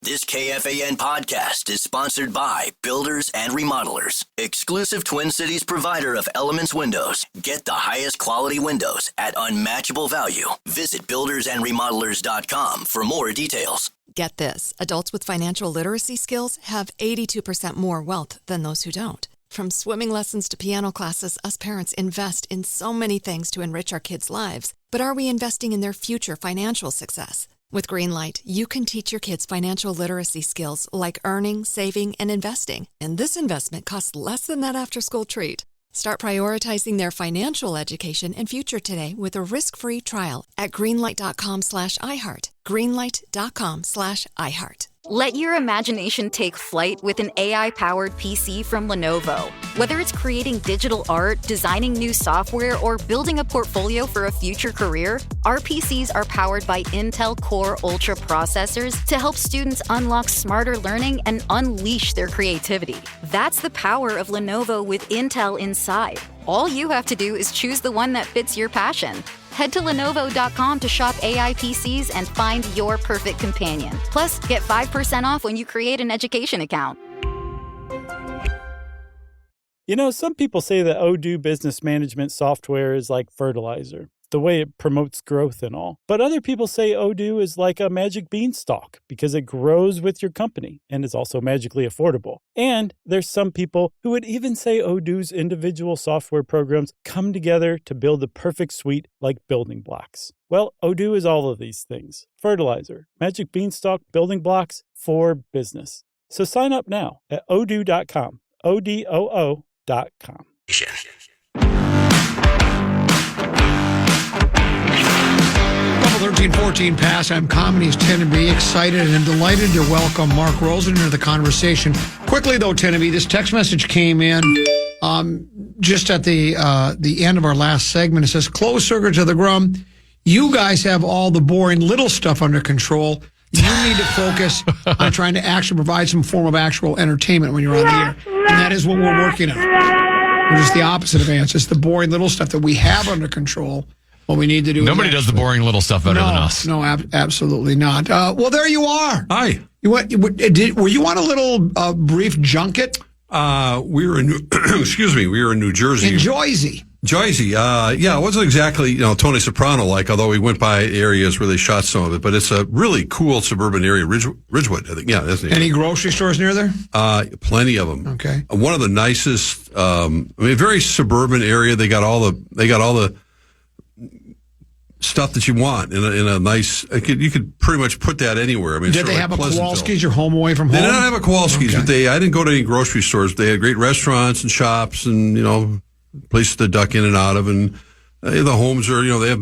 This KFAN podcast is sponsored by Builders and Remodelers, exclusive Twin Cities provider of Elements Windows. Get the highest quality windows at unmatchable value. Visit buildersandremodelers.com for more details. Get this, adults with financial literacy skills have 82% more wealth than those who don't. From swimming lessons to piano classes, us parents invest in so many things to enrich our kids' lives. But are we investing in their future financial success? With Greenlight, you can teach your kids financial literacy skills like earning, saving, and investing. And this investment costs less than that after-school treat. Start prioritizing their financial education and future today with a risk-free trial at greenlight.com/iHeart. Greenlight.com/iHeart. Let your imagination take flight with an AI-powered PC from Lenovo. Whether it's creating digital art, designing new software, or building a portfolio for a future career, our PCs are powered by Intel Core Ultra processors to help students unlock smarter learning and unleash their creativity. That's the power of Lenovo with Intel inside. All you have to do is choose the one that fits your passion. Head to Lenovo.com to shop AI PCs and find your perfect companion. Plus, get 5% off when you create an education account. You know, some people say that Odoo business management software is like fertilizer, the way it promotes growth and all. But other people say Odoo is like a magic beanstalk because it grows with your company and is also magically affordable. And there's some people who would even say Odoo's individual software programs come together to build the perfect suite like building blocks. Well, Odoo is all of these things. Fertilizer, magic beanstalk, building blocks for business. So sign up now at odoo.com, ODOO.com. 13:14 pastime comedies tend to be excited and delighted to welcome Mark Rosen into the conversation. Quickly though, Tenneby, this text message came in just at the end of our last segment. It says, "Close circuit to the grum. You guys have all the boring little stuff under control. You need to focus on trying to actually provide some form of actual entertainment when you're on the air. And that is what we're working on. We're just the opposite of ants. It's the boring little stuff that we have under control. What we need to do. Nobody does the boring little stuff better than us. No, absolutely not. Well, there you are. Hi. Were you on a little brief junket? We were in we were in New Jersey. In Jersey. Yeah, it wasn't exactly, Tony Soprano-like, although we went by areas where they shot some of it, but it's a really cool suburban area, Ridgewood, I think. Yeah, that's Any grocery stores near there? Plenty of them. Okay. One of the nicest, very suburban area. They got all the stuff that you want in a nice. You could pretty much put that anywhere. Did they have a Kowalski's? Your home away from home? They didn't have a Kowalski's, but I didn't go to any grocery stores. They had great restaurants and shops, and places to duck in and out of, and the homes are they have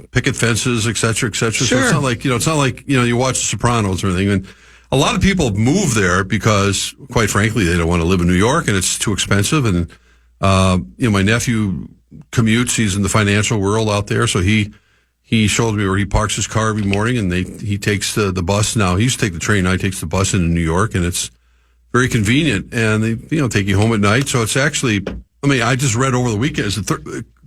picket fences, et cetera, et cetera. Sure. So it's not like you watch The Sopranos or anything. And a lot of people move there because, quite frankly, they don't want to live in New York and it's too expensive. And my nephew commutes; he's in the financial world out there, so he showed me where he parks his car every morning, and he takes the bus. Now he used to take the train. Now he takes the bus into New York, and it's very convenient. And they take you home at night. So it's actually, I just read over the weekend.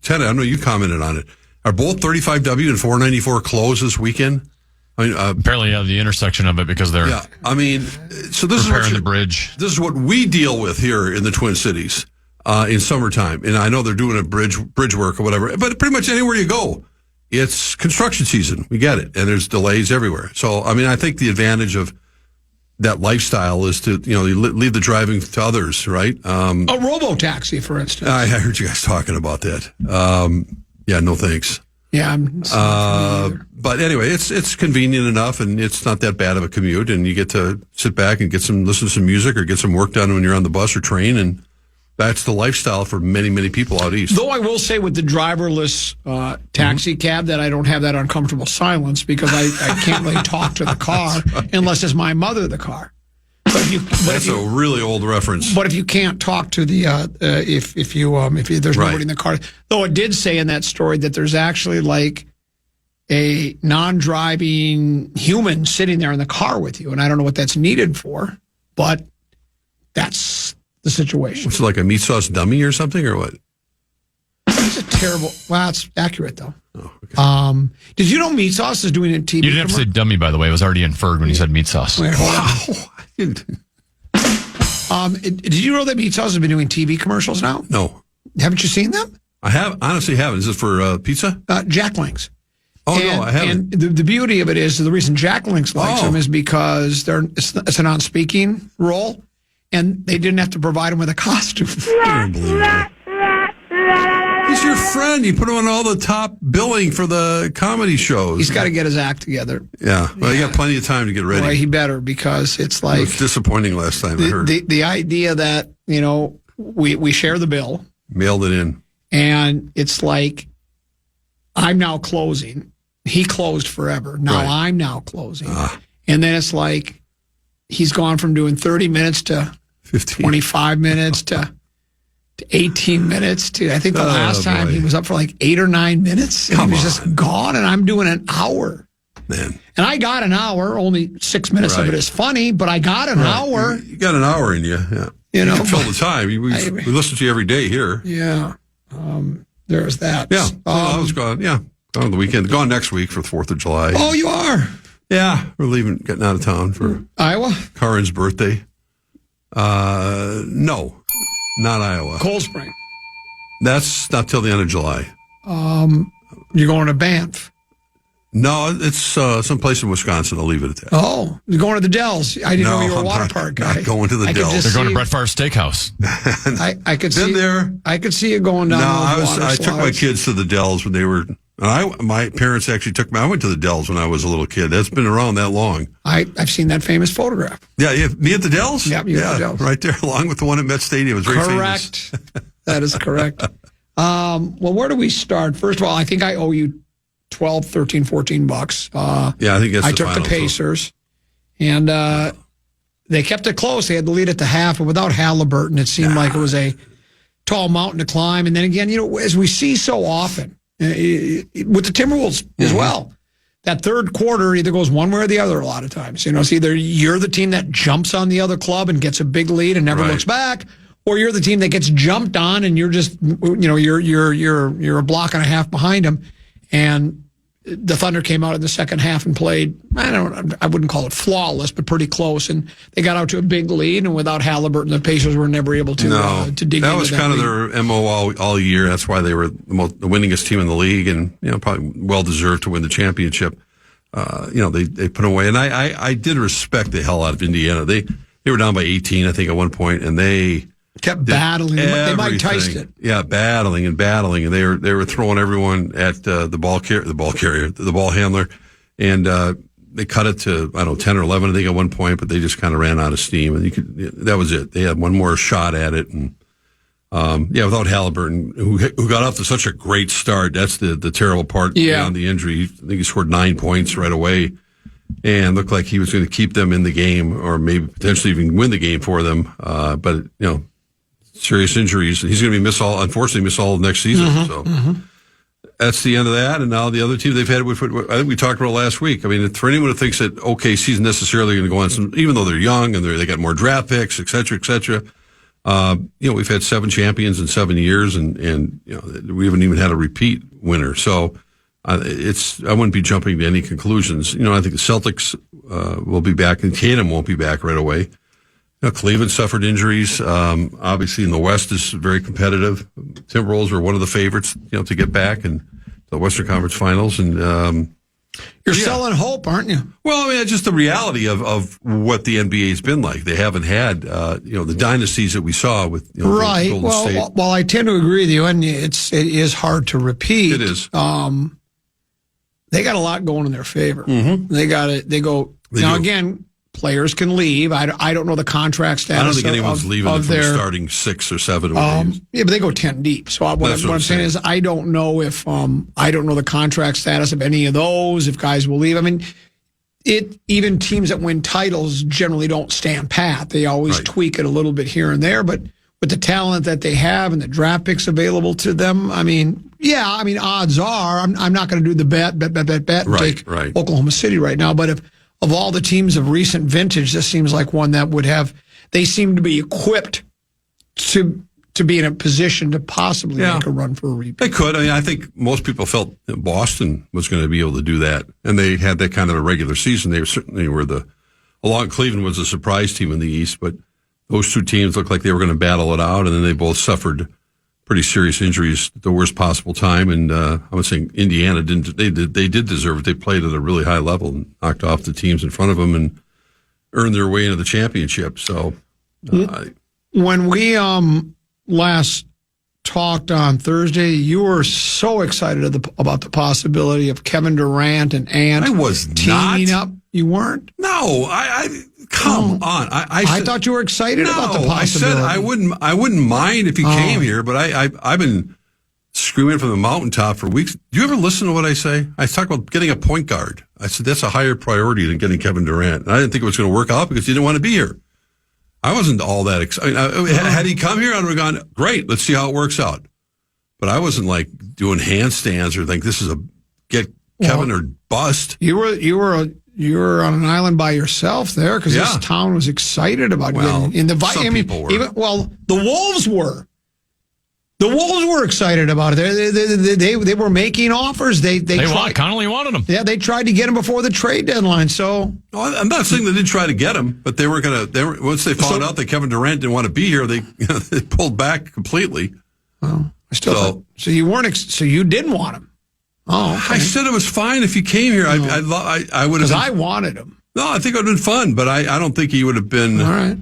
Ted, I know you commented on it. Are both 35W and 494 closed this weekend? Apparently, the intersection of it because they're so this repairing the bridge. This is what we deal with here in the Twin Cities in summertime. And I know they're doing a bridge work or whatever, but pretty much anywhere you go, it's construction season. We get it. And there's delays everywhere. So, I think the advantage of that lifestyle is to, leave the driving to others, right? A robo-taxi, for instance. I heard you guys talking about that. No thanks. Yeah. But anyway, it's convenient enough, and it's not that bad of a commute, and you get to sit back and listen to some music or get some work done when you're on the bus or train, and that's the lifestyle for many, many people out east. Though I will say with the driverless taxi cab that I don't have that uncomfortable silence because I can't really talk to the car unless it's my mother the car. That's a really old reference. But if you can't talk to the if there's nobody in the car, though it did say in that story that there's actually like a non-driving human sitting there in the car with you, and I don't know what that's needed for, but that's the situation. It's like a meat sauce dummy or something, or what? It's a terrible. Well, it's accurate though. Oh, okay. Did you know meat sauce is doing a TV? You didn't have to say dummy, by the way. It was already inferred when you said meat sauce. Wait, hold on. Did you know that meat sauce has been doing TV commercials now? No. Haven't you seen them? I honestly haven't. Is it for pizza? Jack Link's. Oh, no, I haven't. And the beauty of it is the reason Jack Link's likes them is because it's a non-speaking role, and they didn't have to provide him with a costume. Unbelievable. He's your friend. You put him on all the top billing for the comedy shows. He's got to get his act together. Yeah. Well, you got plenty of time to get ready. Boy, he better, because it's like... It was disappointing last time I heard. The idea that, we share the bill. Mailed it in. And it's like, I'm now closing. He closed forever. Now Right. I'm now closing. And then it's like, he's gone from doing 30 minutes to 15. 25 minutes to 18 minutes to, I think the last time he was up for like 8 or 9 minutes. And he was just gone, and I'm doing an hour. Man. And I got an hour, only 6 minutes of it is funny, but I got an hour. You got an hour in you. Yeah. You can fill the time. We listen to you every day here. Yeah. There's that. Yeah. I was gone. Yeah. Gone on the weekend. Gone next week for the 4th of July. Oh, you are? Yeah. We're getting out of town for Iowa? Karen's birthday. No, not Iowa. Cold Spring. That's not till the end of July. You're going to Banff. No, it's someplace in Wisconsin. I'll leave it at that. Oh, you're going to the Dells. I didn't know you were a water park guy. Not going to the Dells. They're going to Brett Favre's Steakhouse. I could see there. I could see you going down. I took my kids to the Dells when they were. My parents actually took me. I went to the Dells when I was a little kid. That's been around that long. I've seen that famous photograph. Yeah, me at the Dells. Yep, you at the Dells, right there, along with the one at Met Stadium. It was very correct. famous. That is correct. Well, where do we start? First of all, I think I owe you $12, $13, $14. Yeah, I think that's I took the Pacers, and they kept it close. They had the lead at the half, but without Halliburton, it seemed like it was a tall mountain to climb. And then again, as we see so often with the Timberwolves as well, that third quarter either goes one way or the other a lot of times. It's either you're the team that jumps on the other club and gets a big lead and never looks back, or you're the team that gets jumped on and you're just, you're a block and a half behind them. And the Thunder came out in the second half and played, I wouldn't call it flawless, but pretty close. And they got out to a big lead, and without Halliburton, the Pacers were never able to dig into that. That was kind of their MO all year. That's why they were the winningest team in the league, and probably well deserved to win the championship. They put away, and I did respect the hell out of Indiana. They were down by 18, I think, at one point, and they kept battling. They Mike Tyson it. Yeah, battling, and they were throwing everyone at the ball handler, and they cut it to 10 or 11, I think, at one point, but they just kind of ran out of steam, and that was it. They had one more shot at it, and without Halliburton, who got off to such a great start, that's the terrible part beyond the injury. I think he scored 9 points right away, and looked like he was going to keep them in the game, or maybe potentially even win the game for them. But serious injuries. He's going to unfortunately miss all of next season. That's the end of that. And now the other team they've had, I think we talked about it last week. I mean, for anyone who thinks that OKC is necessarily going to go on even though they're young and they got more draft picks, et cetera, we've had 7 champions in 7 years, and we haven't even had a repeat winner. So I wouldn't be jumping to any conclusions. I think the Celtics will be back, and Tatum won't be back right away. Cleveland suffered injuries. Obviously, in the West is very competitive. Timberwolves are one of the favorites, to get back in the Western Conference Finals. And you're selling hope, aren't you? Well, I mean, it's just the reality of what the NBA's been like. They haven't had, the dynasties that we saw with right. Golden State. Well, I tend to agree with you, and it is hard to repeat. It is. They got a lot going in their favor. Mm-hmm. Again, players can leave. I don't know the contract status. I don't think anyone's leaving from starting 6 or 7 games. Yeah, but they go 10 deep. So what I'm saying is I don't know if I don't know the contract status of any of those, if guys will leave. I mean, even teams that win titles generally don't stand pat. They always tweak it a little bit here and there, but with the talent that they have and the draft picks available to them, odds are I'm not going to do the bet and take Oklahoma City right now, but if of all the teams of recent vintage, this seems like one that would have. They seem to be equipped to to be in a position to possibly Yeah. make a run for a repeat. They could. I mean, I think most people felt that Boston was going to be able to do that, and they had that kind of a regular season. They certainly were along Cleveland was a surprise team in the East, but those two teams looked like they were going to battle it out, and then they both suffered pretty serious injuries at the worst possible time. And I was saying Indiana didn't. They did deserve it. They played at a really high level and knocked off the teams in front of them and earned their way into the championship. So when we last talked on Thursday, you were so excited about the possibility of Kevin Durant and Ant I was teaming not. up. You weren't? No, come on. I thought you were excited about the possibility. I said I wouldn't mind if he came here, but I've been screaming from the mountaintop for weeks. Do you ever listen to what I say? I talk about getting a point guard. I said that's a higher priority than getting Kevin Durant. And I didn't think it was going to work out because he didn't want to be here. I wasn't all that excited. Had he come here, I would have gone, great, let's see how it works out. But I wasn't like doing handstands or think this is Kevin or bust. You were on an island by yourself there because this town was excited about getting in the. Some people were. The Wolves were. The Wolves were excited about it. They were making offers. Connolly wanted him. Yeah, they tried to get him before the trade deadline. So I'm not saying they didn't try to get him, but they were once they found out that Kevin Durant didn't want to be here, they pulled back completely. Well, so you weren't. So you didn't want him. Oh, okay. I said it was fine if he came here. I would have. Because I wanted him. No, I think it would have been fun, but I don't think he would have been. All right.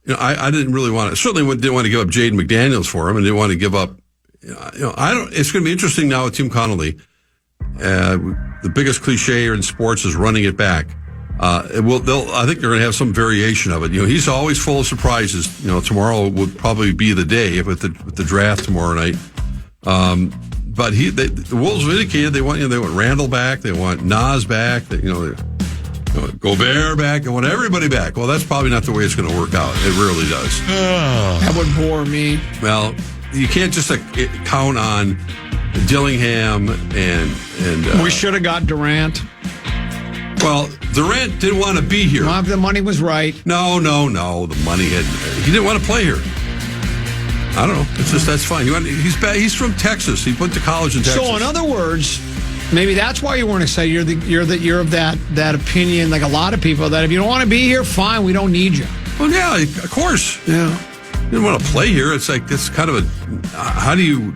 I didn't really want to. Certainly didn't want to give up Jaden McDaniels for him, and didn't want to give up. It's going to be interesting now with Tim Connolly. The biggest cliche in sports is running it back. I think they're going to have some variation of it. He's always full of surprises. Tomorrow would probably be the day with the draft tomorrow night. But the Wolves have indicated they want Randall back, they want Nas back, Gobert back, they want everybody back. Well, that's probably not the way it's going to work out. It rarely does. That would bore me. Well, you can't just count on Dillingham and we should have got Durant. Well, Durant didn't want to be here. Well, the money was right. No. The money he didn't want to play here. I don't know. It's just that's fine. He's from Texas. He went to college in Texas. So in other words, maybe that's why you weren't excited. You're of that opinion, like a lot of people, that if you don't want to be here, fine, we don't need you. Well, yeah, of course. Yeah. You didn't want to play here. It's like it's kind of how do you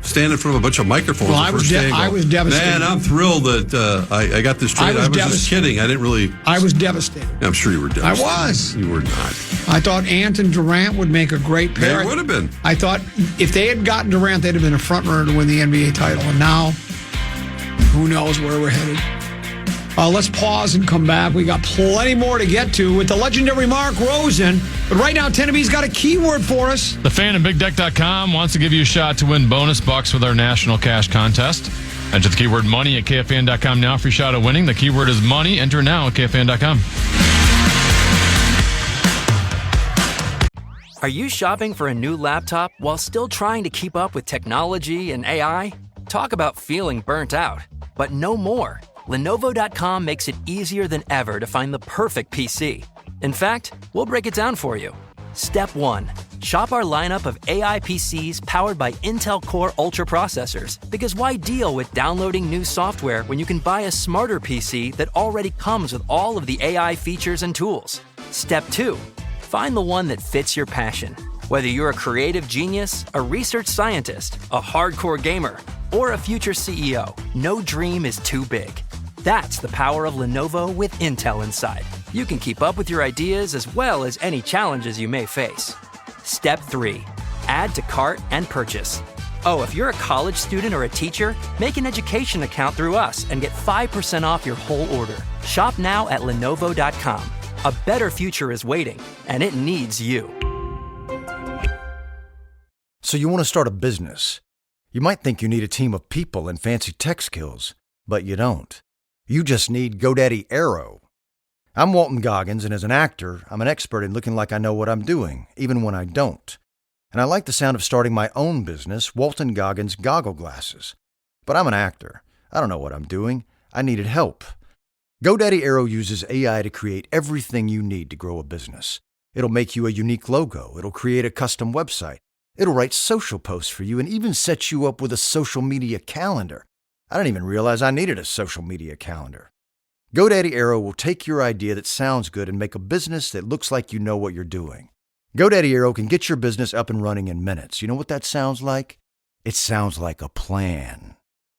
stand in front of a bunch of microphones? Well, I was devastated. Man, I'm thrilled that I got this trade. I was just kidding. I didn't really. I was devastated. I'm sure you were devastated. I was. You were not. I thought Ant and Durant would make a great pair. They would have been. I thought if they had gotten Durant, they'd have been a front runner to win the NBA title. And now, who knows where we're headed? Let's pause and come back. We got plenty more to get to with the legendary Mark Rosen. But right now, Tenneby's got a keyword for us. The fan and BigDeck.com wants to give you a shot to win bonus bucks with our national cash contest. Enter the keyword money at KFAN.com now for your shot at winning. The keyword is money. Enter now at KFAN.com. Are you shopping for a new laptop while still trying to keep up with technology and AI? Talk about feeling burnt out, but no more. Lenovo.com makes it easier than ever to find the perfect PC. In fact, we'll break it down for you. Step 1. Shop our lineup of AI PCs powered by Intel Core Ultra processors. Because why deal with downloading new software when you can buy a smarter PC that already comes with all of the AI features and tools? Step 2. Find the one that fits your passion. Whether you're a creative genius, a research scientist, a hardcore gamer, or a future CEO, no dream is too big. That's the power of Lenovo with Intel inside. You can keep up with your ideas as well as any challenges you may face. Step 3. Add to cart and purchase. Oh, if you're a college student or a teacher, make an education account through us and get 5% off your whole order. Shop now at Lenovo.com. A better future is waiting, and it needs you. So you want to start a business. You might think you need a team of people and fancy tech skills, but you don't. You just need GoDaddy Aero. I'm Walton Goggins, and as an actor, I'm an expert in looking like I know what I'm doing, even when I don't. And I like the sound of starting my own business, Walton Goggins Goggle Glasses. But I'm an actor. I don't know what I'm doing. I needed help. GoDaddy Aero uses AI to create everything you need to grow a business. It'll make you a unique logo. It'll create a custom website. It'll write social posts for you and even set you up with a social media calendar. I didn't even realize I needed a social media calendar. GoDaddy Aero will take your idea that sounds good and make a business that looks like you know what you're doing. GoDaddy Aero can get your business up and running in minutes. You know what that sounds like? It sounds like a plan.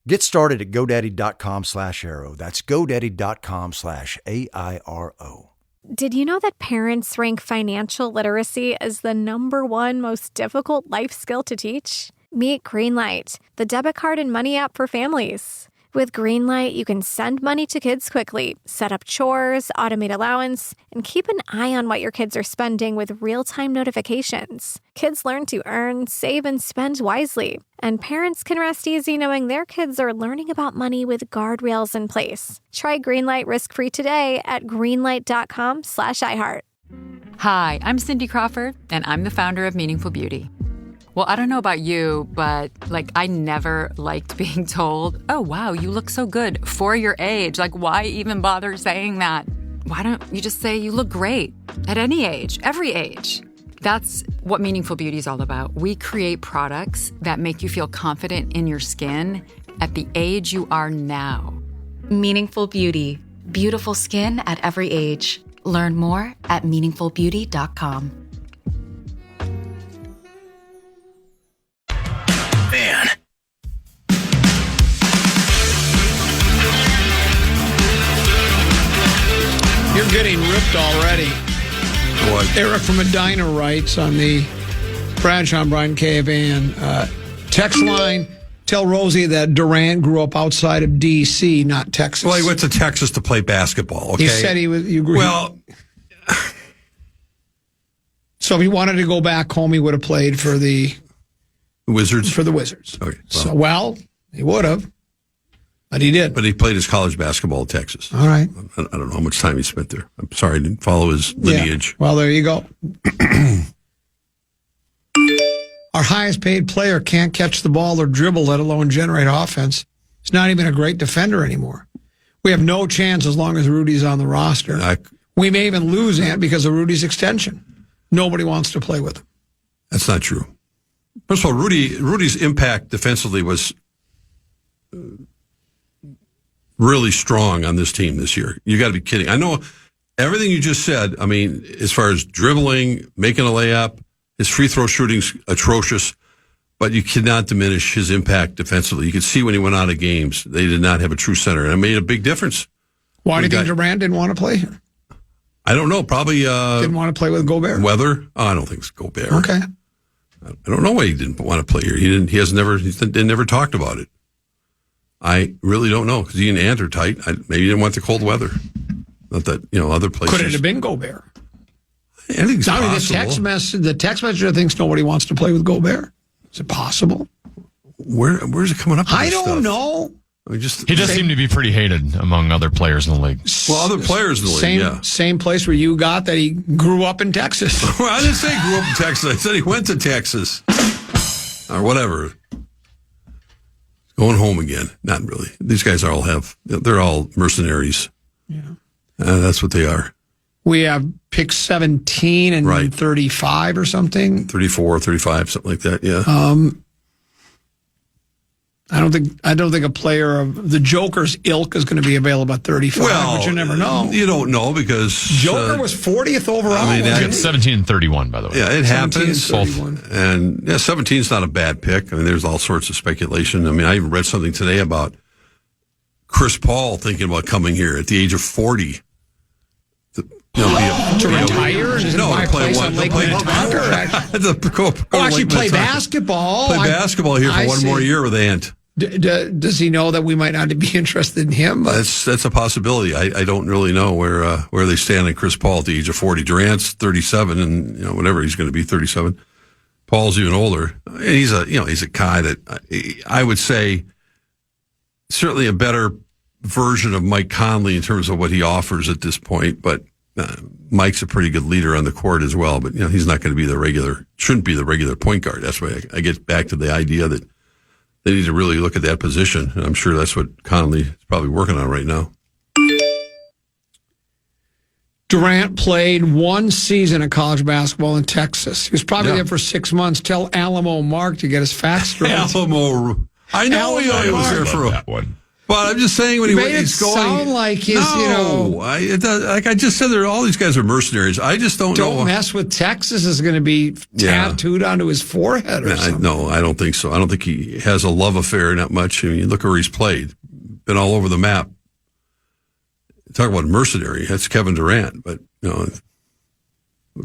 Get started at GoDaddy.com/Aero. That's GoDaddy.com/AIRO. Did you know that parents rank financial literacy as the #1 most difficult life skill to teach? Meet Greenlight, the debit card and money app for families. With Greenlight, you can send money to kids quickly, set up chores, automate allowance, and keep an eye on what your kids are spending with real-time notifications. Kids learn to earn, save, and spend wisely. And parents can rest easy knowing their kids are learning about money with guardrails in place. Try Greenlight risk-free today at greenlight.com/iHeart. Hi, I'm Cindy Crawford, and I'm the founder of Meaningful Beauty. Well, I don't know about you, but I never liked being told, oh, wow, you look so good for your age. Why even bother saying that? Why don't you just say you look great at any age, every age? That's what Meaningful Beauty is all about. We create products that make you feel confident in your skin at the age you are now. Meaningful Beauty. Beautiful skin at every age. Learn more at meaningfulbeauty.com. Fan. You're getting ripped already. What? Eric from Medina writes on the Bradshaw and Bryan KFAN text line, tell Rosie that Durant grew up outside of D.C., not Texas. Well, he went to Texas to play basketball, okay? He said he was... Well... So if he wanted to go back home, he would have played for the... Wizards? For the Wizards. Okay. Well, he would have, but he did. But he played his college basketball at Texas. All right. I don't know how much time he spent there. I'm sorry, I didn't follow his lineage. Yeah. Well, there you go. Our highest paid player can't catch the ball or dribble, let alone generate offense. He's not even a great defender anymore. We have no chance as long as Rudy's on the roster. We may even lose Ant because of Rudy's extension. Nobody wants to play with him. That's not true. First of all, Rudy's impact defensively was really strong on this team this year. You got to be kidding. I know everything you just said. I mean, as far as dribbling, making a layup, his free throw shooting's atrocious, but you cannot diminish his impact defensively. You could see when he went out of games, they did not have a true center, and it made a big difference. Why do you think Durant didn't want to play here? I don't know. Probably didn't want to play with Gobert. Weather? Oh, I don't think it's Gobert. Okay. I don't know why he didn't want to play here. He never talked about it. I really don't know because he and Ant are tight. Maybe he didn't want the cold weather. Not that other places. Could it have been Gobert? I think it's possible. The text messenger thinks nobody wants to play with Gobert. Is it possible? Where's it coming up? I don't know. He does seem to be pretty hated among other players in the league. Well, other players in the league, yeah. Same place where you got that he grew up in Texas. Well, I didn't say he grew up in Texas. I said he went to Texas. Or whatever. Going home again. Not really. These guys they're all mercenaries. Yeah. That's what they are. We have pick 17 and 35 or something. 34, 35, something like that, yeah. I don't think a player of the Joker's ilk is going to be available at 35, but you never know. You don't know because Joker was 40th overall. I mean, it's 17 and 31, by the way. Yeah, it happens. And 17 is not a bad pick. I mean, there's all sorts of speculation. I mean, I even read something today about Chris Paul thinking about coming here at the age of 40. To retire and play basketball. Play basketball here for one more year with Ant. Does he know that we might not be interested in him? That's a possibility. I don't really know where they stand at Chris Paul at the age of 40. Durant's 37, and whatever he's going to be 37. Paul's even older. And he's a guy that I would say certainly a better version of Mike Conley in terms of what he offers at this point, but. Mike's a pretty good leader on the court as well, but he's not going to be shouldn't be the regular point guard. That's why I get back to the idea that they need to really look at that position, and I'm sure that's what Conley is probably working on right now. Durant played one season of college basketball in Texas. He was probably there for 6 months. Tell Alamo Mark to get his facts straight. Alamo. I know he was there for that one. But I'm just saying when he's going. Sound like his, like I just said, all these guys are mercenaries. I just don't know. Don't mess with Texas is going to be tattooed onto his forehead or something. No, I don't think so. I don't think he has a love affair, not much. I mean, look where he's played. Been all over the map. Talk about mercenary. That's Kevin Durant. But, look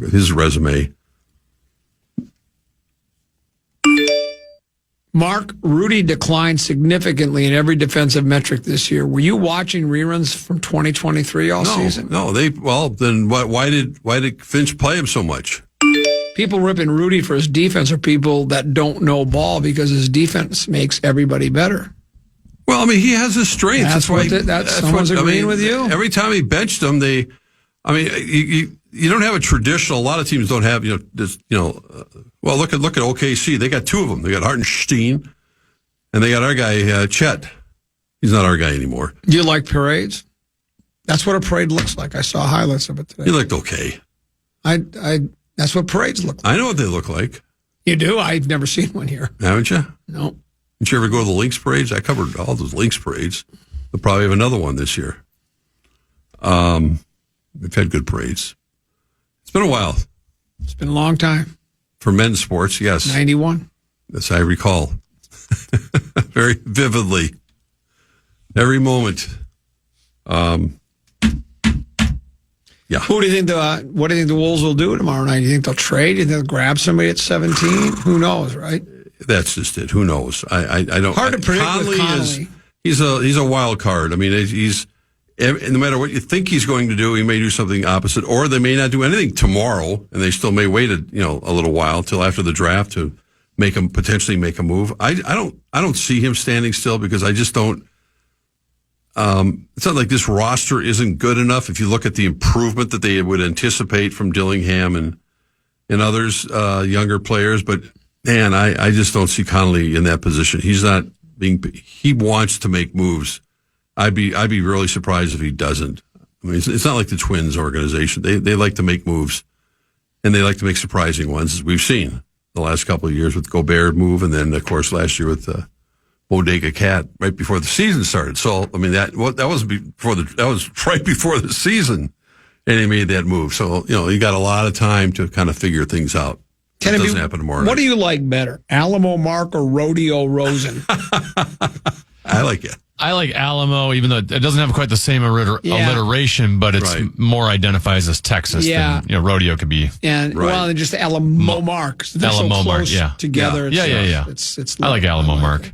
at his resume. Mark, Rudy declined significantly in every defensive metric this year. Were you watching reruns from 2023 all season? No. Then why did Finch play him so much? People ripping Rudy for his defense are people that don't know ball because his defense makes everybody better. Well, I mean, he has his strengths. Someone's agreeing with you. Every time he benched him, you don't have a traditional. A lot of teams don't have, well, look at OKC. They got two of them. They got Hartenstein, and they got our guy Chet. He's not our guy anymore. Do you like parades? That's what a parade looks like. I saw highlights of it today. He looked okay. That's what parades look like. I know what they look like. You do? I've never seen one here. Haven't you? No. Did you ever go to the Lynx parades? I covered all those Lynx parades. They'll probably have another one this year. We've had good parades. It's been a while. It's been a long time. For men's sports, yes. 91. Yes, I recall. Very vividly. Every moment. Yeah. What do you think the Wolves will do tomorrow night? Do you think they'll trade? Do you think they'll grab somebody at 17? Who knows, right? That's just it. Who knows? I don't. Hard to predict with Conley. He's a wild card. I mean, he's no matter what you think he's going to do, he may do something opposite, or they may not do anything tomorrow, and they still may wait a little while till after the draft to potentially make a move. I don't see him standing still because I just don't. It's not like this roster isn't good enough. If you look at the improvement that they would anticipate from Dillingham and others, younger players, but man, I just don't see Conley in that position. He's not he wants to make moves. I'd be really surprised if he doesn't. I mean, it's not like the Twins organization. They like to make moves, and they like to make surprising ones, as we've seen the last couple of years with Gobert move, and then of course last year with Bodega Cat right before the season started. So I mean that was right before the season, and he made that move. So you got a lot of time to kind of figure things out. It doesn't happen tomorrow night. What do you like better, Alamo Mark or Rodeo Rosen? I like it. I like Alamo, even though it doesn't have quite the same alliteration, but it's more identifies as Texas than Rodeo could be. And well, just Alamo Mark. They're so close together. Yeah. It's I like Alamo Mark.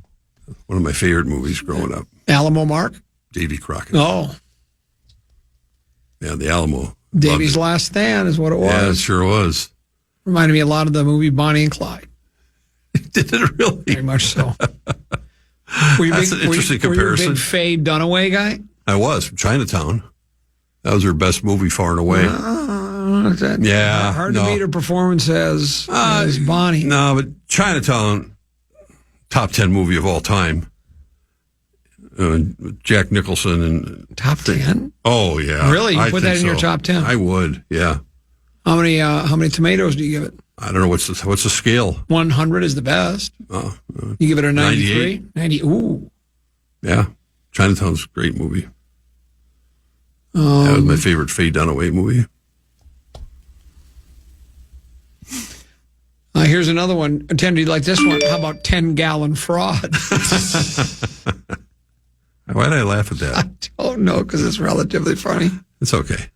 One of my favorite movies growing up. Alamo Mark? Davy Crockett. Oh. Yeah, the Alamo. Davy's Last Stand is what it was. Yeah, it sure was. Reminded me a lot of the movie Bonnie and Clyde. Did it really? Very much so. That's an interesting comparison. Were you a big Faye Dunaway guy? I was, from Chinatown. That was her best movie far and away. Hard to beat her performance as Bonnie. No, but Chinatown, top 10 movie of all time. Jack Nicholson and top 10. Oh yeah, really? You put that in your top 10? I would. Yeah. How many tomatoes do you give it? I don't know what's the scale. 100 is the best. You give it a 93? 90. Ooh. Yeah, Chinatown's a great movie. That was my favorite Faye Dunaway movie. Here's another one. Tim, do you like this one? How about 10-gallon fraud? Why did I laugh at that? I don't know, because it's relatively funny. It's okay.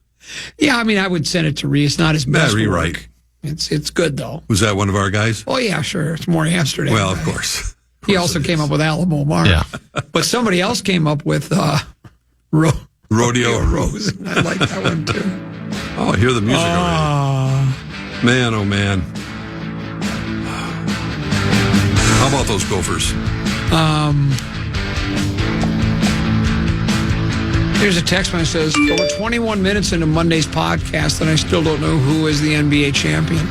Yeah, I mean, I would send it to Ree. It's not his best rewrite. work. It's good, though. Was that one of our guys? Oh, yeah, sure. It's more Amsterdam. Well, of course. He also came up with Alamo Mark. Yeah. But somebody else came up with Rodeo Rosen. I like that one, too. Oh, I hear the music already. Man, oh, man. How about those Gophers? Here's a text message that says, over 21 minutes into Monday's podcast, and I still don't know who is the NBA champion.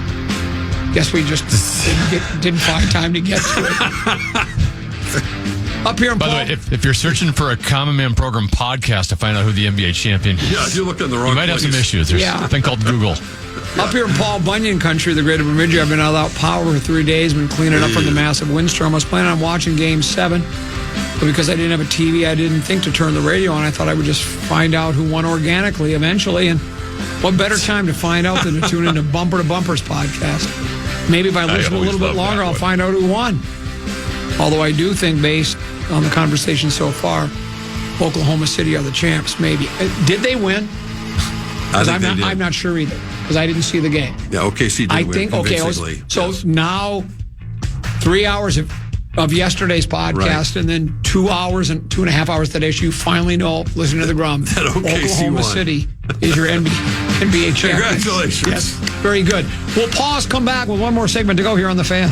Guess we just didn't find time to get to it. Up here in By Paul. the way, if you're searching for a Common Man Program podcast to find out who the NBA champion is, Yeah, you look in the wrong you might have some issues. There's a thing called Google. Up here in Paul Bunyan country, the greater Bemidji, I've been without power for 3 days, been cleaning up from the massive windstorm. I was planning on watching Game 7, but because I didn't have a TV, I didn't think to turn the radio on. I thought I would just find out who won organically eventually, and what better time to find out than to tune into Bumper to Bumper's podcast. Maybe if I listen a little bit longer, I'll find out who won. Although I do think, based on the conversation so far, Oklahoma City are the champs, maybe. Did they win? I'm not sure either, because I didn't see the game. Yeah, OKC did win convincingly. So now 3 hours of yesterday's podcast, and then 2 hours and 2.5 hours today, so you finally know, listen to the Grum, that Oklahoma City is your NBA champion. Congratulations. Yes, very good. We'll pause, come back with one more segment to go here on The Fan.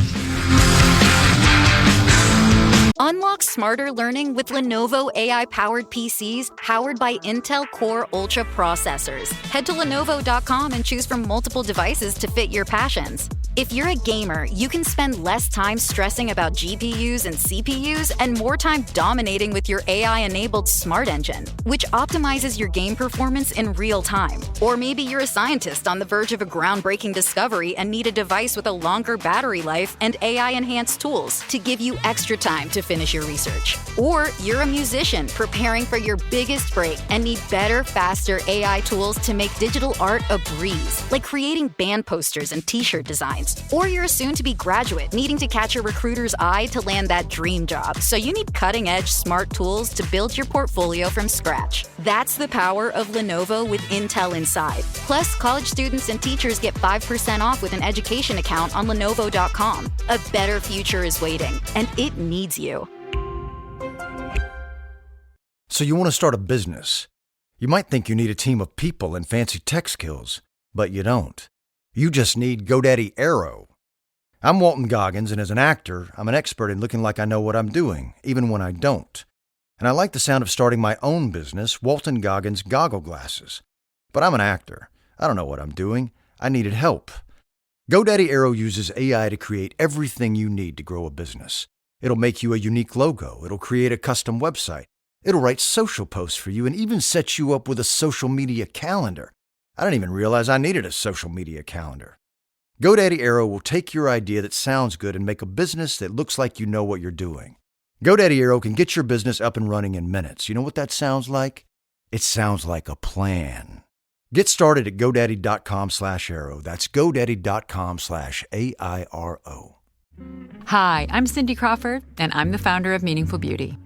Unlock smarter learning with Lenovo AI-powered PCs powered by Intel Core Ultra processors. Head to Lenovo.com and choose from multiple devices to fit your passions. If you're a gamer, you can spend less time stressing about GPUs and CPUs and more time dominating with your AI-enabled Smart Engine, which optimizes your game performance in real time. Or maybe you're a scientist on the verge of a groundbreaking discovery and need a device with a longer battery life and AI-enhanced tools to give you extra time to finish your research. Or you're a musician preparing for your biggest break and need better, faster AI tools to make digital art a breeze, like creating band posters and t-shirt designs. Or you're a soon-to-be graduate needing to catch a recruiter's eye to land that dream job, so you need cutting-edge smart tools to build your portfolio from scratch. That's the power of Lenovo with Intel inside. Plus, college students and teachers get 5% off with an education account on Lenovo.com. A better future is waiting, and it needs you. So you want to start a business. You might think you need a team of people and fancy tech skills, but you don't. You just need GoDaddy Aero. I'm Walton Goggins, and as an actor, I'm an expert in looking like I know what I'm doing, even when I don't. And I like the sound of starting my own business, Walton Goggins Goggle Glasses. But I'm an actor. I don't know what I'm doing. I needed help. GoDaddy Aero uses AI to create everything you need to grow a business. It'll make you a unique logo. It'll create a custom website. It'll write social posts for you and even set you up with a social media calendar. I didn't even realize I needed a social media calendar. GoDaddy Aero will take your idea that sounds good and make a business that looks like you know what you're doing. GoDaddy Aero can get your business up and running in minutes. You know what that sounds like? It sounds like a plan. Get started at GoDaddy.com/Aero. That's GoDaddy.com/AIRO. Hi, I'm Cindy Crawford, and I'm the founder of Meaningful Beauty.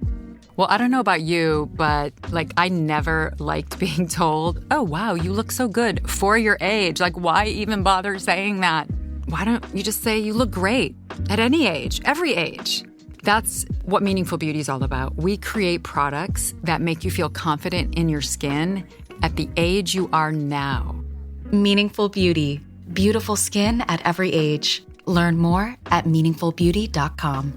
Well, I don't know about you, but I never liked being told, oh, wow, you look so good for your age. Why even bother saying that? Why don't you just say you look great at any age, every age? That's what Meaningful Beauty is all about. We create products that make you feel confident in your skin at the age you are now. Meaningful Beauty. Beautiful skin at every age. Learn more at meaningfulbeauty.com.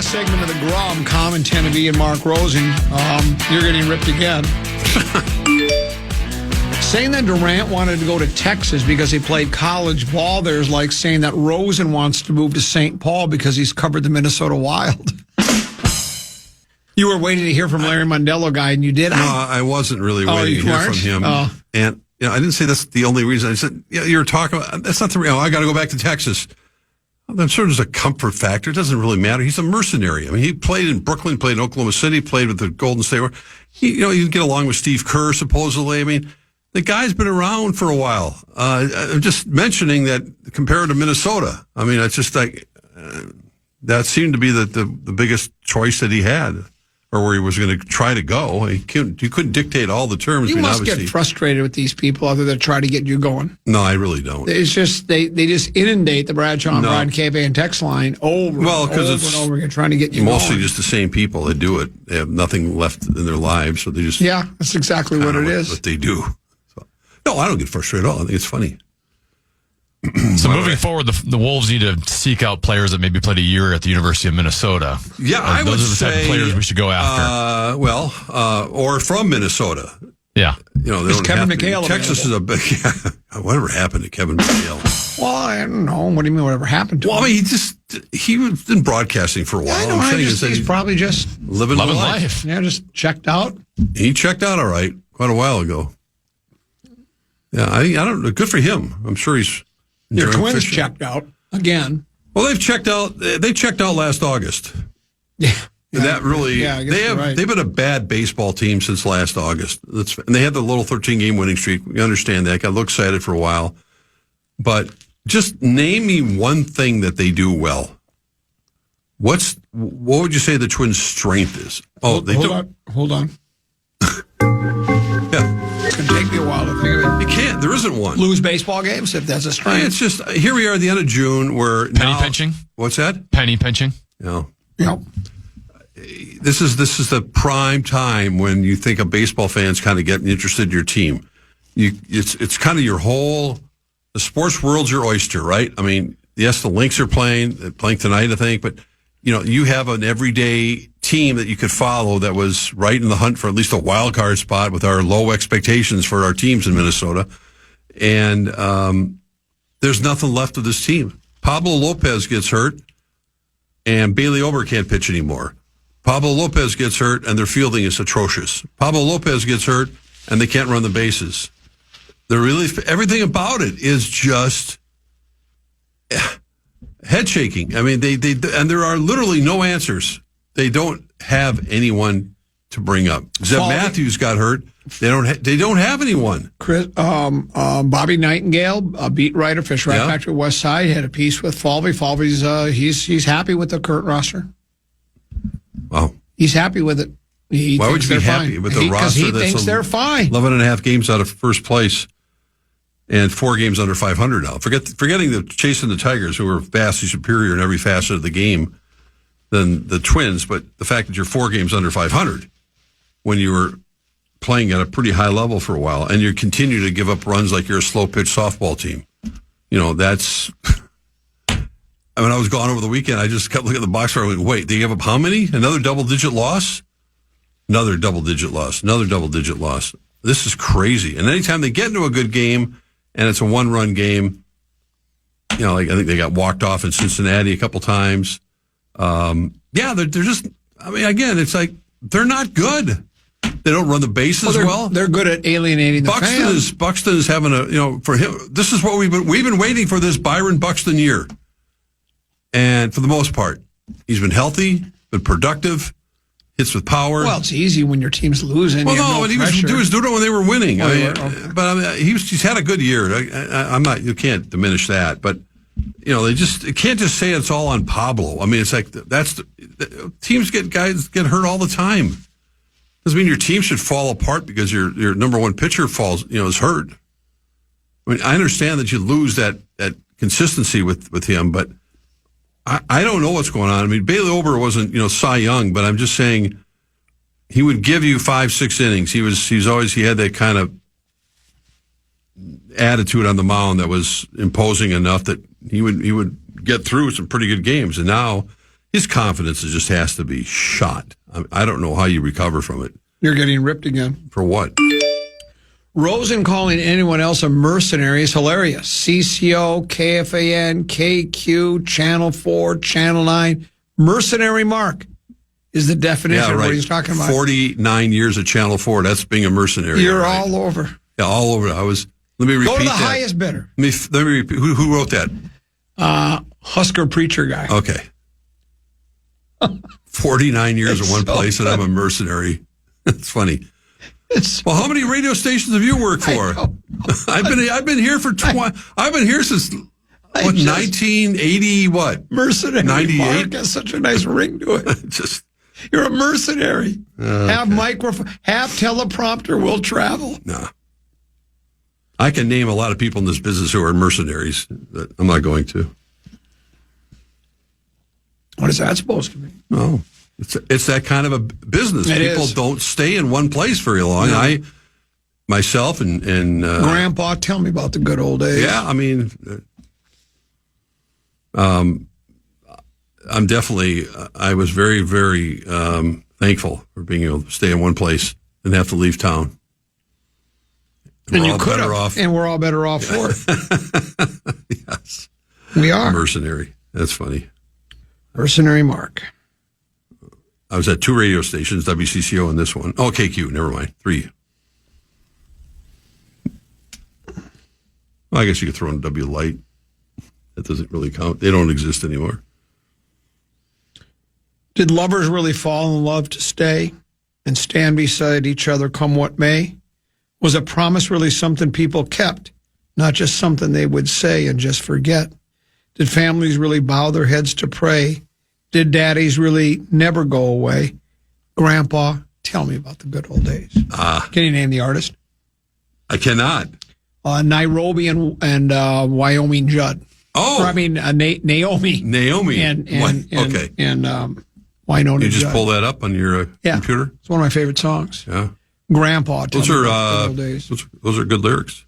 Segment of the Grum, Common, Tenneby, and Mark Rosen. You're getting ripped again. Saying that Durant wanted to go to Texas because he played college ball there is like saying that Rosen wants to move to St. Paul because he's covered the Minnesota Wild. You were waiting to hear from Larry Mondello guy, and you did. No, I wasn't really waiting to hear from him. And I didn't say that's the only reason. I said, you were talking about, that's not the reason. I got to go back to Texas. I'm sure there's a comfort factor. It doesn't really matter. He's a mercenary. I mean, he played in Brooklyn, played in Oklahoma City, played with the Golden State Warriors. You get along with Steve Kerr, supposedly. I mean, the guy's been around for a while. I'm just mentioning that compared to Minnesota. I mean, it's just that seemed to be the biggest choice that he had, or where he was going to try to go. You couldn't dictate all the terms. You must get frustrated with these people other than try to get you going. No, I really don't. It's just they just inundate the Bradshaw and Brian KFAN text line over and over again, trying to get you mostly going. just the same people that do it. They have nothing left in their lives, so they just that's exactly what it is. What they do. So, No, I don't get frustrated at all. I think it's funny. So moving forward, the Wolves need to seek out players that maybe played a year at the University of Minnesota. Yeah, I would say those are the type of players we should go after. Or from Minnesota. Yeah. They don't Kevin have to. McHale Texas is a big. Whatever happened to Kevin McHale? Well, I don't know. What do you mean? Whatever happened to him? Well, I mean, he was in broadcasting for a while. I know. He's probably just living life. Yeah, just checked out. He checked out all right quite a while ago. Yeah, I don't know. Good for him. I'm sure he's. Your Twins checked out again. Well, they've checked out. They checked out last August. Yeah. And that really, I guess they've been a bad baseball team since last August. And they had the little 13-game winning streak. We understand that. Got a little excited for a while. But just name me one thing that they do well. What would you say the Twins' strength is? Oh, Hold on. Yeah. It's going to take me a while to think of it. You can't. There isn't one. Lose baseball games if that's a strength. It's just, here we are at the end of June where Penny pinching? What's that? Penny pinching? No. Yep. This is the prime time when you think a baseball fan's kind of getting interested in your team. It's kind of the sports world's your oyster, right? I mean, yes, the Lynx are playing tonight, I think, but you have an everyday team that you could follow that was right in the hunt for at least a wild card spot with our low expectations for our teams in Minnesota. And there's nothing left of this team. Pablo Lopez gets hurt, and Bailey Ober can't pitch anymore. Pablo Lopez gets hurt, and their fielding is atrocious. Pablo Lopez gets hurt, and they can't run the bases. Everything about it is just head shaking. I mean, and there are literally no answers. They don't have anyone to bring up. Zeb Matthews got hurt. They don't have anyone. Chris, Bobby Nightingale, a beat writer for Shrine Factory West Side, had a piece with Falvey. Falvey's he's happy with the current roster. Wow. He's happy with it. Why would you be happy with the roster? Because he thinks they're fine. 11 and a half games out of first place and 4 games under 500 now. Forgetting the chasing the Tigers, who are vastly superior in every facet of the game than the Twins, but the fact that you're 4 games under 500 when you were playing at a pretty high level for a while, and you continue to give up runs like you're a slow-pitch softball team. That's... I mean, I was gone over the weekend. I just kept looking at the box score. I went, wait, they give up how many? Another double-digit loss? Another double-digit loss. Another double-digit loss. This is crazy. And anytime they get into a good game, and it's a one-run game, like I think they got walked off in Cincinnati a couple times. They're just, I mean, again, it's like they're not good. They don't run the bases well. They're good at alienating the fans. Buxton is having for him, this is what we've been waiting for, this Byron Buxton year. And for the most part, he's been healthy, been productive, hits with power. Well, it's easy when your team's losing. Well, he was doing it when they were winning. He's had a good year. You can't diminish that. But, they can't just say it's all on Pablo. I mean, it's like teams guys get hurt all the time. Doesn't mean your team should fall apart because your number one pitcher is hurt. I mean, I understand that you lose that consistency with him, but I don't know what's going on. I mean, Bailey Ober wasn't, Cy Young, but I'm just saying he would give you 5-6 innings. He had that kind of attitude on the mound that was imposing enough that he would get through some pretty good games. And now his confidence just has to be shot. I don't know how you recover from it. You're getting ripped again. For what? Rosen calling anyone else a mercenary is hilarious. CCO, KFAN, KQ, Channel 4, Channel 9. Mercenary Mark is the definition of what he's talking about. 49 years at Channel 4. That's being a mercenary. You're all over. Yeah, all over. Let me repeat that. Go to the highest bidder. Let me repeat. Who wrote that? Husker preacher guy. Okay. 49 years in one place, and I'm a mercenary. It's funny. Well, how many radio stations have you worked for? I've been here for I've been here since 1980. What? Mercenary. 98. Mark has such a nice ring to it. You're a mercenary. Okay. Have microphone. Have teleprompter. Will travel. No. I can name a lot of people in this business who are mercenaries, but I'm not going to. What is that supposed to mean? No. It's that kind of a business. People don't stay in one place very long. No. myself and Grandpa, tell me about the good old days. Yeah, I mean, I'm definitely. I was very, very thankful for being able to stay in one place and have to leave town. And you could have, and we're all better off for it. Yes, we are. Mercenary. That's funny. Mercenary Mark. I was at 2 radio stations, WCCO and this one. Oh, KQ. Never mind. 3. Well, I guess you could throw in W Light. That doesn't really count. They don't exist anymore. Did lovers really fall in love to stay and stand beside each other come what may? Was a promise really something people kept, not just something they would say and just forget? Did families really bow their heads to pray? Did daddies really never go away? Grandpa, tell me about the good old days. Can you name the artist? I cannot. Nairobi and Wyoming Judd. Oh. Or, I mean, Naomi. Naomi. And okay. And Winona You just Judd. pull that up on your computer? It's one of my favorite songs. Yeah. Grandpa, tell those me are about the good old days. Those are good lyrics.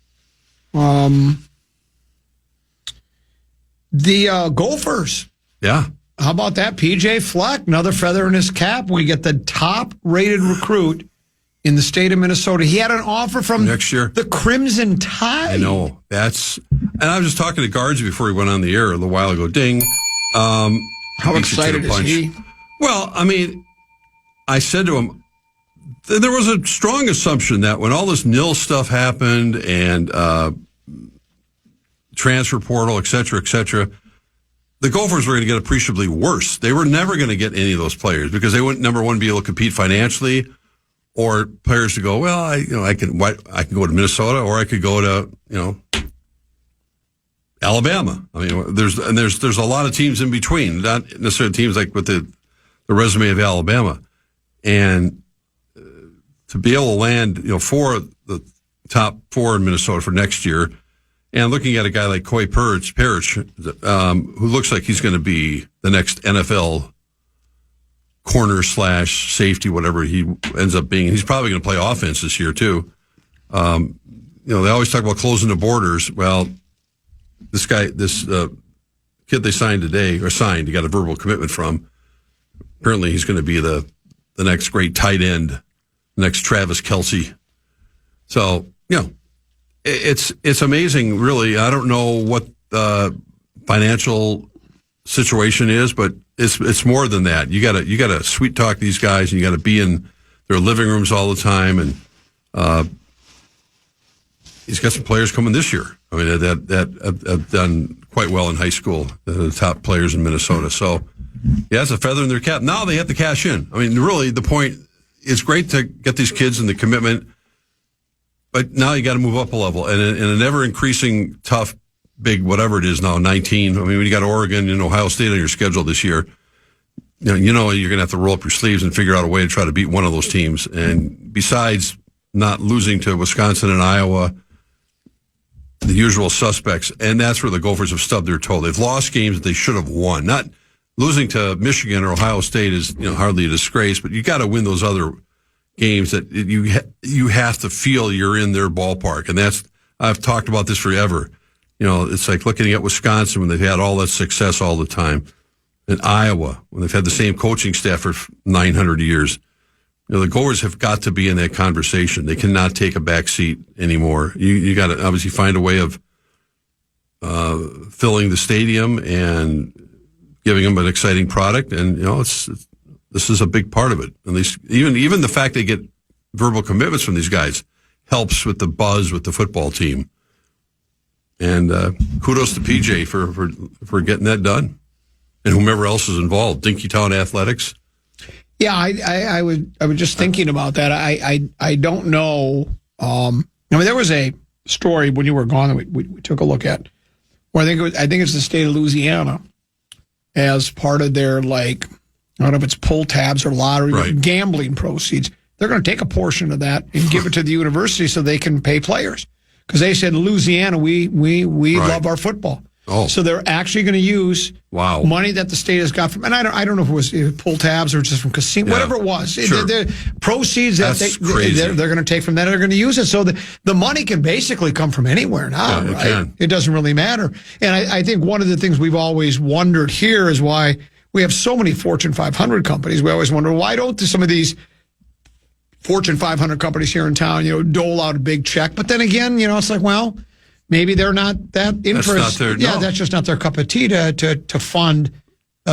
The Gophers. Yeah. How about that? PJ Fleck, another feather in his cap. We get the top-rated recruit in the state of Minnesota. He had an offer from next year, the Crimson Tide. I know. And I was just talking to Guards before he went on the air a little while ago. Ding. How excited is he? Well, I mean, I said to him, there was a strong assumption that when all this nil stuff happened and transfer portal, et cetera, the Gophers were going to get appreciably worse. They were never going to get any of those players because they wouldn't, number one, be able to compete financially, or players to go, well, I can go to Minnesota, or I could go to, Alabama. I mean, there's a lot of teams in between, not necessarily teams like with the resume of Alabama, and to be able to land, 4 of the top 4 in Minnesota for next year, and looking at a guy like Coy Parrish, who looks like he's going to be the next NFL corner / safety, whatever he ends up being. He's probably going to play offense this year too. They always talk about closing the borders. Well, this kid they signed today, he got a verbal commitment from. Apparently he's going to be the next great tight end, next Travis Kelce. So, it's amazing, really. I don't know what the financial situation is, but it's more than that. You gotta sweet talk these guys, and you gotta be in their living rooms all the time. And he's got some players coming this year. I mean, that have done quite well in high school. The top players in Minnesota. So, yeah, it's a feather in their cap. Now they have to cash in. I mean, really, the point. It's great to get these kids and the commitment, but now you got to move up a level. And in a never-increasing, tough, big, whatever it is now, 19. I mean, when you got Oregon and Ohio State on your schedule this year, you're going to have to roll up your sleeves and figure out a way to try to beat one of those teams. And besides not losing to Wisconsin and Iowa, the usual suspects, and that's where the Gophers have stubbed their toe. They've lost games that they should have won. Not losing to Michigan or Ohio State is hardly a disgrace, but you got to win those other games that you have to feel you're in their ballpark. And I've talked about this forever. It's like looking at Wisconsin when they've had all that success all the time, and Iowa when they've had the same coaching staff for 900 years. The Gophers have got to be in that conversation. They cannot take a back seat anymore. You got to obviously find a way of filling the stadium and giving them an exciting product, and this is a big part of it. At least even the fact they get verbal commitments from these guys helps with the buzz with the football team. And kudos to PJ for getting that done, and whomever else is involved. Dinkytown Athletics. Yeah, I was just thinking about that. I don't know. There was a story when you were gone that we took a look at, where I think it's the state of Louisiana, as part of their, I don't know if it's pull tabs or lottery, gambling proceeds. They're going to take a portion of that and give it to the university so they can pay players. Because they said, Louisiana, we love our football. Oh. So they're actually going to use money that the state has got from, and I don't know if it was pull tabs or just from casino, whatever it was. Sure. The proceeds that they're going to take from that are going to use it. So the money can basically come from anywhere now, right? It doesn't really matter. And I think one of the things we've always wondered here is why we have so many Fortune 500 companies. We always wonder, why don't some of these Fortune 500 companies here in town, dole out a big check? But then again, it's like, well, maybe they're not that interested. That's just not their cup of tea to fund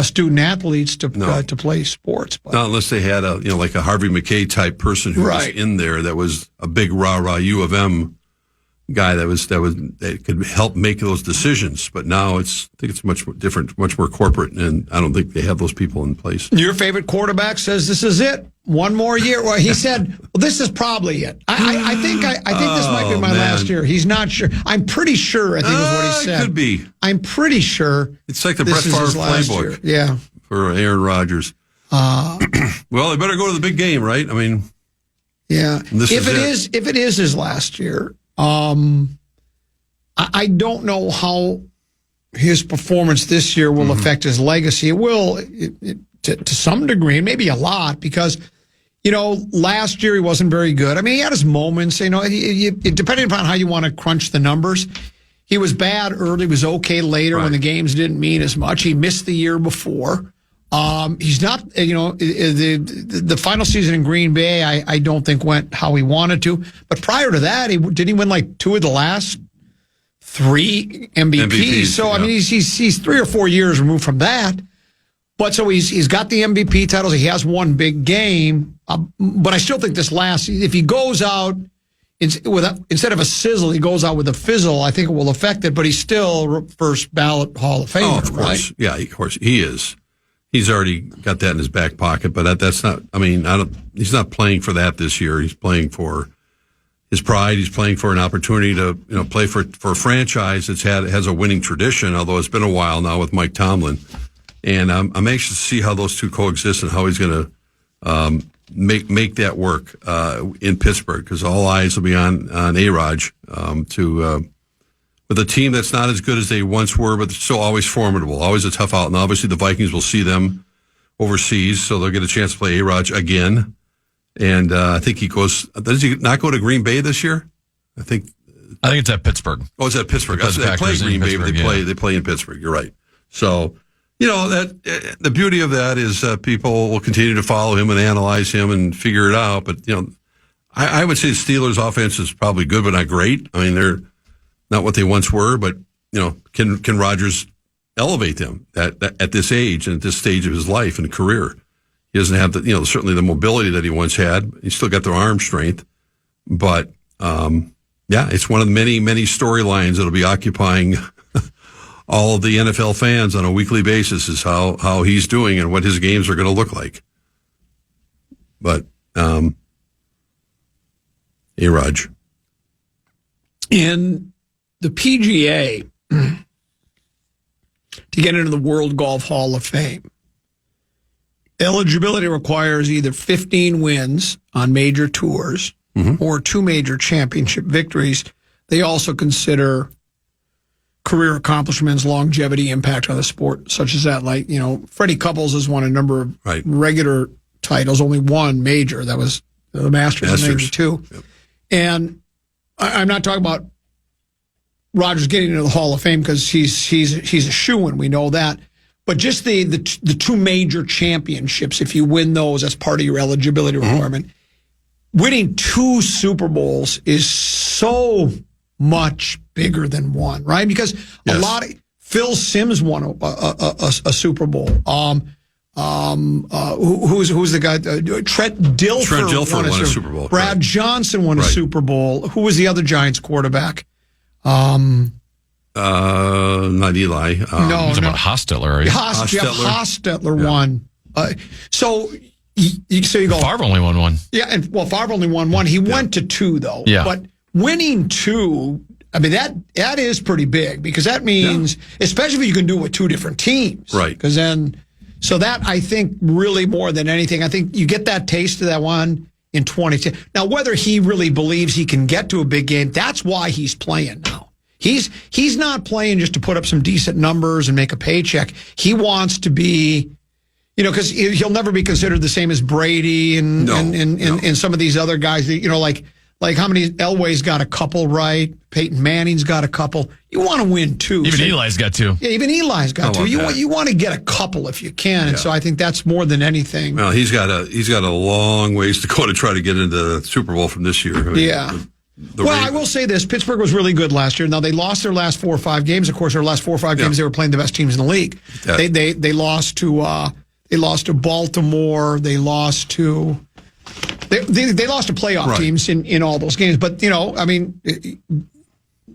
student athletes to play sports. But. Not unless they had like a Harvey McKay type person who was in there that was a big rah-rah U of M guy that could help make those decisions. But now I think it's much different, much more corporate, and I don't think they have those people in place. Your favorite quarterback says this is it. One more year. Well, he said, well, this is probably it. I think this might be my last year. He's not sure. I'm pretty sure, I think is what he said. It could be. I'm pretty sure. It's like the Brett Favre playbook. Yeah. For Aaron Rodgers. Well, they better go to the big game, right? I mean. Yeah. If it is his last year, I don't know how his performance this year will affect his legacy. It will to some degree, maybe a lot, because last year he wasn't very good. I mean, he had his moments. Depending upon how you want to crunch the numbers, he was bad early, was okay later when the games didn't mean as much. He missed the year before. He's not, the final season in Green Bay, I don't think went how he wanted to. But prior to that, didn't he win like 2 of the last 3 MVPs? So, I mean, he's 3 or 4 years removed from that. But so he's got the MVP titles. He has one big game. But I still think if he goes out instead of a sizzle, he goes out with a fizzle, I think it will affect it. But he's still first ballot Hall of Famer, Oh, of course. Right? Yeah, of course. He is. He's already got that in his back pocket. But that's not, he's not playing for that this year. He's playing for his pride. He's playing for an opportunity to, play for a franchise that's has a winning tradition, although it's been a while now with Mike Tomlin. And I'm anxious to see how those two coexist and how he's going to make that work in Pittsburgh, because all eyes will be on A-Raj with a team that's not as good as they once were, but still always formidable, always a tough out. And obviously the Vikings will see them overseas, so they'll get a chance to play A-Raj again. And I think does he not go to Green Bay this year? I think it's at Pittsburgh. Oh, it's at Pittsburgh. They play Green Bay, but they play in Pittsburgh. You're right. So, that the beauty of that is people will continue to follow him and analyze him and figure it out. But, I would say the Steelers' offense is probably good, but not great. I mean, they're not what they once were, but, can Rodgers elevate them at this age and at this stage of his life and career? He doesn't have certainly the mobility that he once had. He's still got the arm strength. But, it's one of the many, many storylines that'll be occupying all of the NFL fans on a weekly basis, is how he's doing and what his games are going to look like. But A-Raj. In the PGA, to get into the World Golf Hall of Fame, eligibility requires either 15 wins on major tours or 2 major championship victories. They also consider career accomplishments, longevity, impact on the sport, such as that. Like, Freddie Couples has won a number of regular titles, only one major. That was the Masters in '92. Yep. And I'm not talking about Rodgers getting into the Hall of Fame because he's a shoo-in. We know that. But just the 2 major championships, if you win those as part of your eligibility requirement, winning 2 Super Bowls is so much bigger than one, right? Because a lot of Phil Simms won a Super Bowl. Who's the guy? Trent Dilfer won a Super Bowl. Brad Johnson won a Super Bowl. Who was the other Giants quarterback? Not Eli. No. About Hostetler, right? Hostetler won. So you go. Favre only won 1. Yeah, and Favre only won 1. He went to 2 though. Yeah. But winning 2, that is pretty big, because that means, especially if you can do it with 2 different teams. Right. Because then, so that, I think, really more than anything, I think you get that taste of that one in 2010. Now, whether he really believes he can get to a big game, that's why he's playing now. He's not playing just to put up some decent numbers and make a paycheck. He wants to be, because he'll never be considered the same as Brady and some of these other guys that, like how many Elway's got a couple, right? Peyton Manning's got a couple. You want to win two. Even Eli's got two. Yeah, even Eli's got two. You want to get a couple if you can. And so I think that's more than anything. Well, he's got a long ways to go to try to get into the Super Bowl from this year. I will say this: Pittsburgh was really good last year. Now they lost their last 4 or 5 games. Of course, their last 4 or 5 games they were playing the best teams in the league. They lost to Baltimore. They lost to. They lost to playoff teams in all those games, but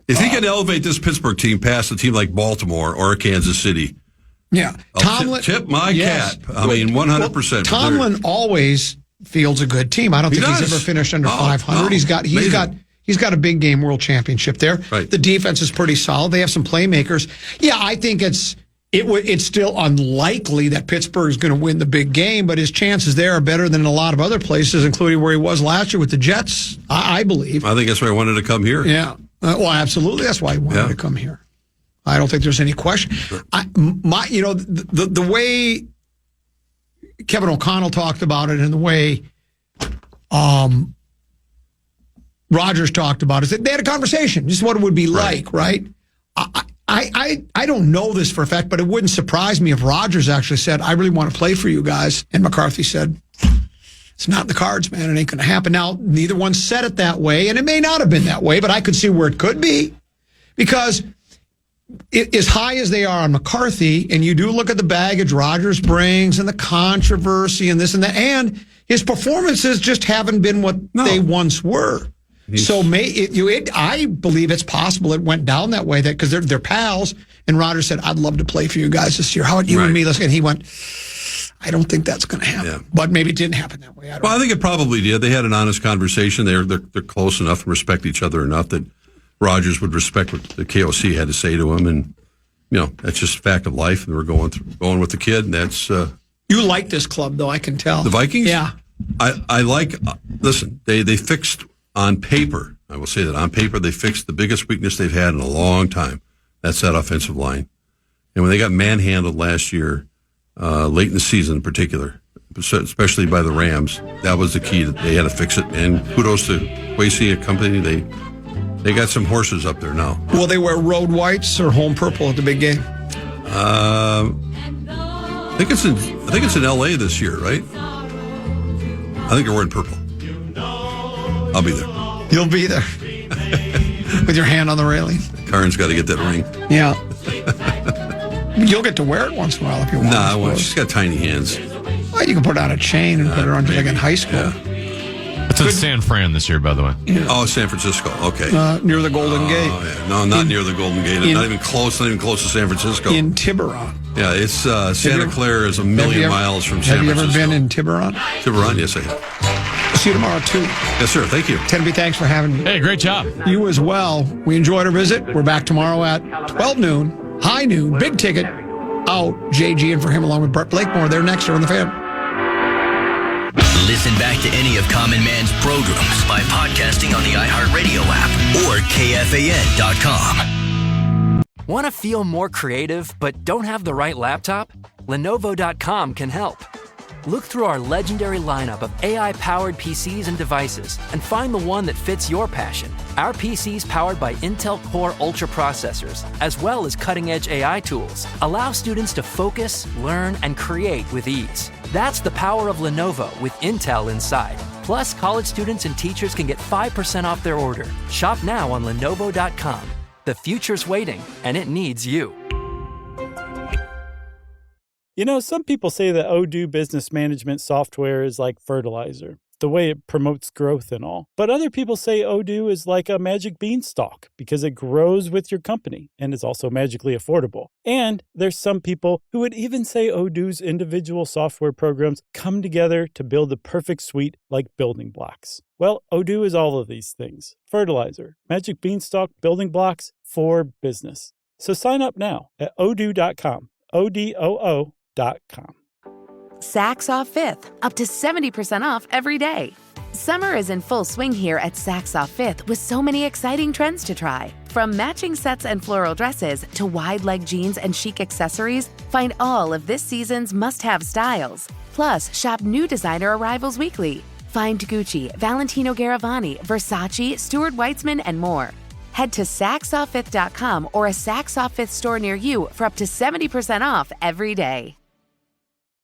if he can elevate this Pittsburgh team past a team like Baltimore or Kansas City, Tomlin tip my cap. 100%. Tomlin always fields a good team. I don't think he's ever finished under 500. He's got a big game world championship there. Right. The defense is pretty solid. They have some playmakers. Yeah, I think it's still unlikely that Pittsburgh is going to win the big game, but his chances there are better than in a lot of other places, including where he was last year with the Jets, I believe. I think that's why he wanted to come here. Yeah. Absolutely. That's why he wanted to come here. I don't think there's any question. The way Kevin O'Connell talked about it and the way Rodgers talked about it, they had a conversation, just what it would be like, right? I don't know this for a fact, but it wouldn't surprise me if Rodgers actually said, I really want to play for you guys. And McCarthy said, it's not in the cards, man. It ain't going to happen. Now, neither one said it that way, and it may not have been that way, but I could see where it could be. Because as high as they are on McCarthy, and you do look at the baggage Rodgers brings and the controversy and this and that, and his performances just haven't been what they once were. So I believe it's possible it went down that way, that because they're pals, and Rodgers said, I'd love to play for you guys this year. How about you and me? And he went, I don't think that's going to happen. Yeah. But maybe it didn't happen that way. I think it probably did. They had an honest conversation. They're close enough and respect each other enough that Rodgers would respect what the KOC had to say to him. And, that's just a fact of life. And we're going with the kid. And that's. You like this club, though, I can tell. The Vikings? Yeah. I like, listen, they fixed. On paper, I will say that on paper, they fixed the biggest weakness they've had in a long time. That's that offensive line. And when they got manhandled last year, late in the season in particular, especially by the Rams, that was the key that they had to fix it. And kudos to Kwesi and company. They got some horses up there now. Will they wear road whites or home purple at the big game? I think it's in LA this year, right? I think they're wearing purple. I'll be there. You'll be there. With your hand on the railing. Karen's got to get that ring. Yeah. You'll get to wear it once in a while if you want. Nah, she's got tiny hands. Well, you can put it on a chain and put it on like in high school. Yeah. It's in San Fran this year, by the way. Yeah. Oh, San Francisco. Okay. Near the Golden Gate. Yeah. No, not near the Golden Gate. Not even close to San Francisco. In Tiburon. Yeah, it's Santa Clara is a million miles from San Francisco. Have you ever been in Tiburon? Tiburon, yes, I have. See you tomorrow, too. Yes, sir. Thank you. Tenby, thanks for having me. Hey, great job. You as well. We enjoyed our visit. We're back tomorrow at 12 noon, high noon, big ticket, out. JG and for him along with Brett Blakemore. They're next here on The Fan. Listen back to any of Common Man's programs by podcasting on the iHeartRadio app or KFAN.com. Want to feel more creative but don't have the right laptop? Lenovo.com can help. Look through our legendary lineup of AI-powered PCs and devices and find the one that fits your passion. Our PCs powered by Intel Core Ultra processors, as well as cutting-edge AI tools, allow students to focus, learn, and create with ease. That's the power of Lenovo with Intel inside. Plus, college students and teachers can get 5% off their order. Shop now on Lenovo.com. The future's waiting, and it needs you. Some people say that Odoo business management software is like fertilizer, the way it promotes growth and all. But other people say Odoo is like a magic beanstalk because it grows with your company and is also magically affordable. And there's some people who would even say Odoo's individual software programs come together to build the perfect suite like building blocks. Well, Odoo is all of these things. Fertilizer, magic beanstalk, building blocks for business. So sign up now at odoo.com. ODOO.com. Saks Off 5th, up to 70% off every day. Summer is in full swing here at Saks Off 5th with so many exciting trends to try. From matching sets and floral dresses to wide leg jeans and chic accessories, find all of this season's must-have styles. Plus, shop new designer arrivals weekly. Find Gucci, Valentino Garavani, Versace, Stuart Weitzman, and more. Head to SaksOff5th.com or a Saks Off 5th store near you for up to 70% off every day.